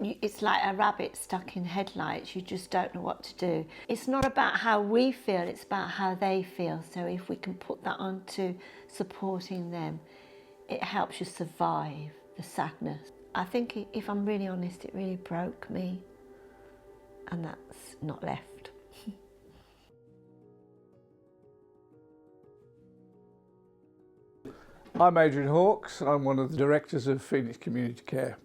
It's like a rabbit stuck in headlights. You just don't know what to do. It's not about how we feel, it's about how they feel. So if we can put that onto supporting them, it helps you survive the sadness. I think, if I'm really honest, it really broke me, and that's not left. I'm Adrian Hawkes. I'm one of the directors of Phoenix Community Care.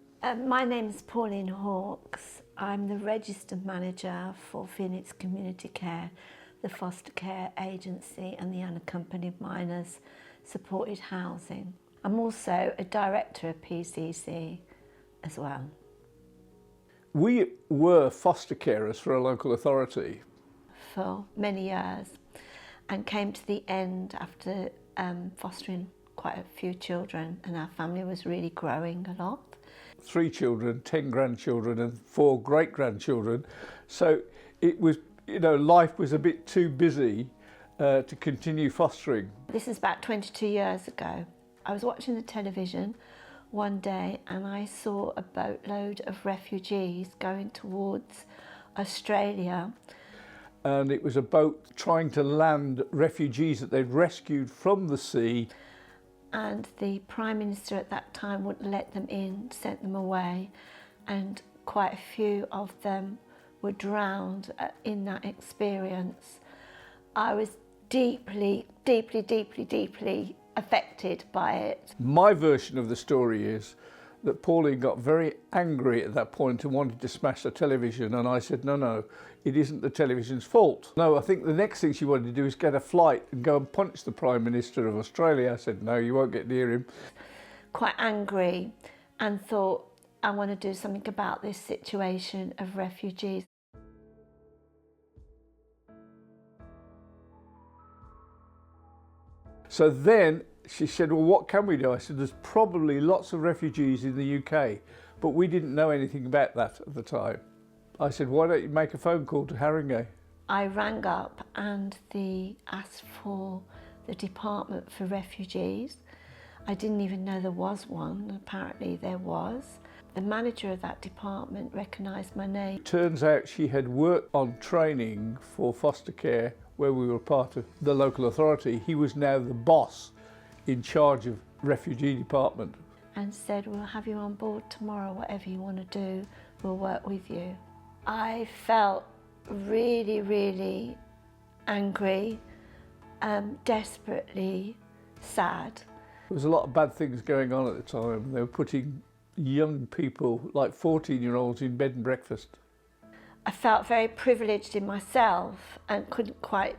My name's Pauline Hawkes. I'm the registered manager for Phoenix Community Care, the foster care agency and the unaccompanied minors supported housing. I'm also a director of PCC as well. We were foster carers for a local authority For many years, and came to the end after fostering quite a few children, and our family was really growing a lot. 3 children, 10 grandchildren and 4 great-grandchildren. So it was, life was a bit too busy to continue fostering. This is about 22 years ago. I was watching the television one day and I saw a boatload of refugees going towards Australia. And it was a boat trying to land refugees that they'd rescued from the sea. And the Prime Minister at that time wouldn't let them in, sent them away, and quite a few of them were drowned in that experience. I was deeply, deeply, deeply, deeply affected by it. My version of the story is that Pauline got very angry at that point and wanted to smash the television, and I said, no, it isn't the television's fault. No, I think the next thing she wanted to do is get a flight and go and punch the Prime Minister of Australia. I said, no, you won't get near him. Quite angry, and thought, I want to do something about this situation of refugees. So then she said, well, what can we do? I said, there's probably lots of refugees in the UK, but we didn't know anything about that at the time. I said, why don't you make a phone call to Haringey? I rang up and asked for the Department for Refugees. I didn't even know there was one. Apparently there was. The manager of that department recognised my name. Turns out she had worked on training for foster care where we were part of the local authority. He was now the boss in charge of refugee department. And said, we'll have you on board tomorrow, whatever you want to do, we'll work with you. I felt really, really angry, desperately sad. There was a lot of bad things going on at the time. They were putting young people, like 14-year-olds, in bed and breakfast. I felt very privileged in myself and couldn't quite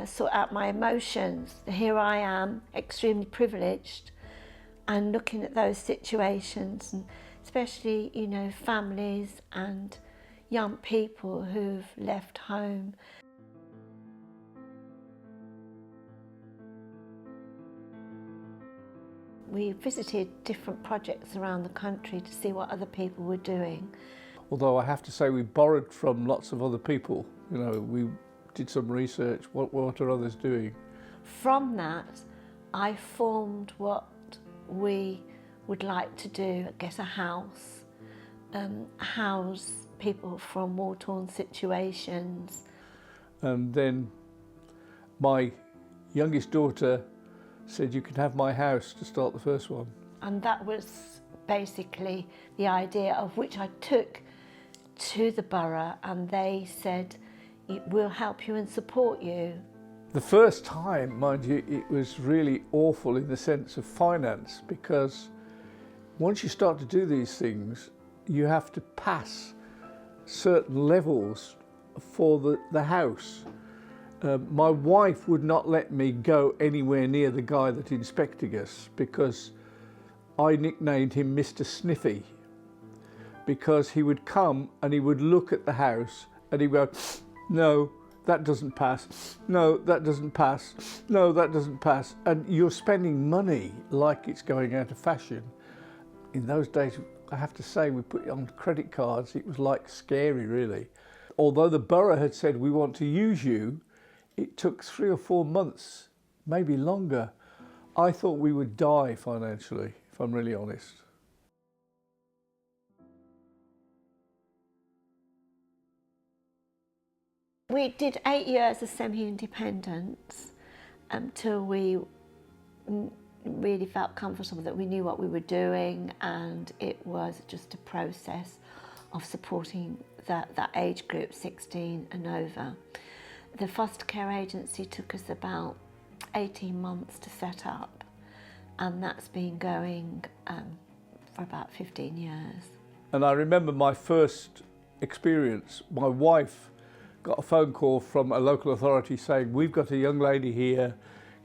sort out my emotions. Here I am, extremely privileged, and looking at those situations, and especially, families and young people who've left home. We visited different projects around the country to see what other people were doing. Although I have to say we borrowed from lots of other people. We did some research, what are others doing? From that, I formed what we would like to do, get a house, house people from war-torn situations. And then my youngest daughter said, you can have my house to start the first one. And that was basically the idea, of which I took to the borough, and they said, we'll help you and support you. The first time, mind you, it was really awful in the sense of finance, because once you start to do these things, you have to pass certain levels for the house. My wife would not let me go anywhere near the guy that inspected us, because I nicknamed him Mr. Sniffy, because he would come and he would look at the house and he would go, no, that doesn't pass, no, that doesn't pass, no, that doesn't pass. And you're spending money like it's going out of fashion. In those days, I have to say, we put it on credit cards. It was like scary, really. Although the borough had said, we want to use you, it took 3 or 4 months, maybe longer. I thought we would die financially, if I'm really honest. We did 8 years of semi-independence until we really felt comfortable that we knew what we were doing, and it was just a process of supporting that age group, 16 and over. The foster care agency took us about 18 months to set up, and that's been going for about 15 years. And I remember my first experience, my wife got a phone call from a local authority saying, we've got a young lady here,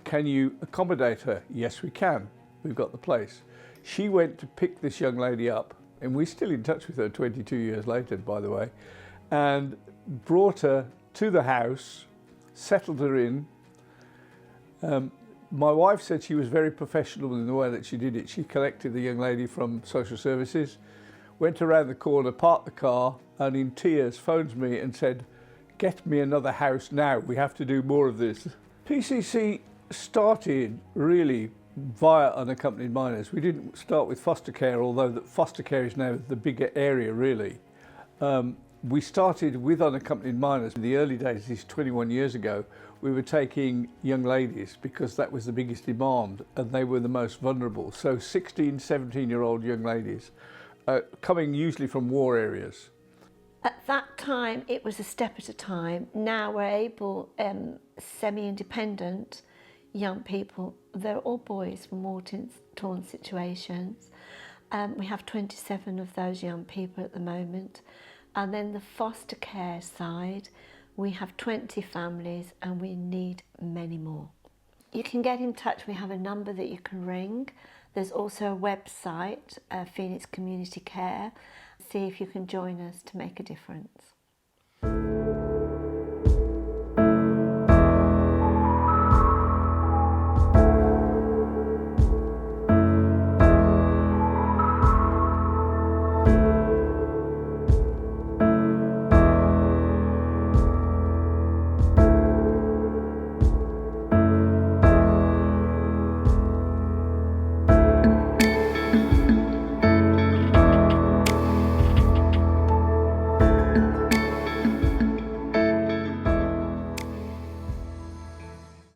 can you accommodate her? Yes, we can, we've got the place. She went to pick this young lady up, and we're still in touch with her 22 years later, by the way, and brought her to the house, settled her in. My wife said she was very professional in the way that she did it. She collected the young lady from social services, went around the corner, parked the car, and in tears phones me and said, get me another house now, we have to do more of this. PCC started really via unaccompanied minors. We didn't start with foster care, although that foster care is now the bigger area really. We started with unaccompanied minors. In the early days, this is 21 years ago, we were taking young ladies because that was the biggest demand and they were the most vulnerable. So 16, 17-year-old young ladies coming usually from war areas. At that time, it was a step at a time. Now we're able, semi-independent young people, they're all boys from war-torn situations. We have 27 of those young people at the moment. And then the foster care side, we have 20 families and we need many more. You can get in touch, we have a number that you can ring. There's also a website, Phoenix Community Care. See if you can join us to make a difference.